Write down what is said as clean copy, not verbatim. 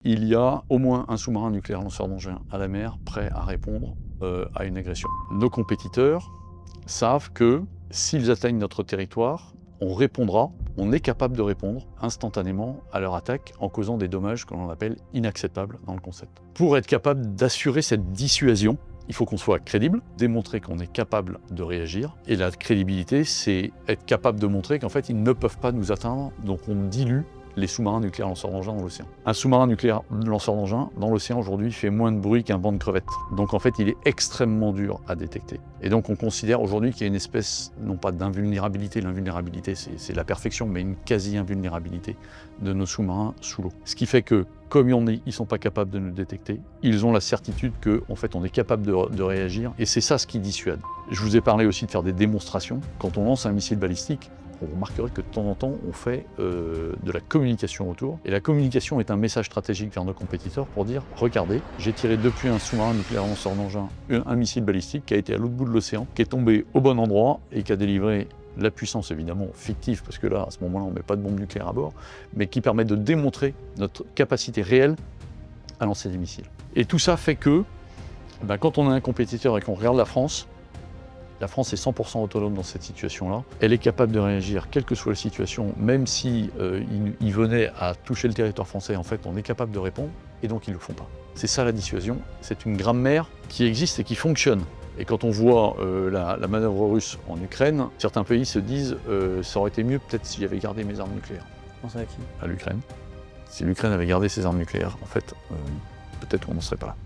Il y a au moins un sous-marin nucléaire lanceur d'engins à la mer prêt à répondre à une agression. Nos compétiteurs savent que s'ils atteignent notre territoire, on répondra, on est capable de répondre instantanément à leur attaque en causant des dommages que l'on appelle inacceptables dans le concept. Pour être capable d'assurer cette dissuasion, il faut qu'on soit crédible, démontrer qu'on est capable de réagir. Et la crédibilité, c'est être capable de montrer qu'en fait, ils ne peuvent pas nous atteindre, donc on dilue les sous-marins nucléaires lanceurs d'engins dans l'océan. Un sous-marin nucléaire lanceur d'engins dans l'océan aujourd'hui fait moins de bruit qu'un banc de crevettes. Donc en fait, il est extrêmement dur à détecter. Et donc on considère aujourd'hui qu'il y a une espèce, non pas d'invulnérabilité, l'invulnérabilité c'est la perfection, mais une quasi-invulnérabilité de nos sous-marins sous l'eau. Ce qui fait que, comme ils ne sont pas capables de nous détecter, ils ont la certitude qu'en fait on est capable de réagir, et c'est ça ce qui dissuade. Je vous ai parlé aussi de faire des démonstrations. Quand on lance un missile balistique, vous remarquerez que de temps en temps, on fait de la communication autour. Et la communication est un message stratégique vers nos compétiteurs pour dire « Regardez, j'ai tiré depuis un sous-marin nucléaire lanceur d'engins un missile balistique qui a été à l'autre bout de l'océan, qui est tombé au bon endroit et qui a délivré la puissance évidemment fictive, parce que là, à ce moment-là, on ne met pas de bombe nucléaire à bord, mais qui permet de démontrer notre capacité réelle à lancer des missiles. » Et tout ça fait que, quand on a un compétiteur et qu'on regarde la France est 100% autonome dans cette situation-là. Elle est capable de réagir, quelle que soit la situation, même si il venait à toucher le territoire français, en fait, on est capable de répondre, et donc ils ne le font pas. C'est ça la dissuasion, c'est une grammaire qui existe et qui fonctionne. Et quand on voit la manœuvre russe en Ukraine, certains pays se disent ça aurait été mieux peut-être si j'avais gardé mes armes nucléaires. Pensez à qui? À l'Ukraine. Si l'Ukraine avait gardé ses armes nucléaires, en fait, peut-être qu'on n'en serait pas là.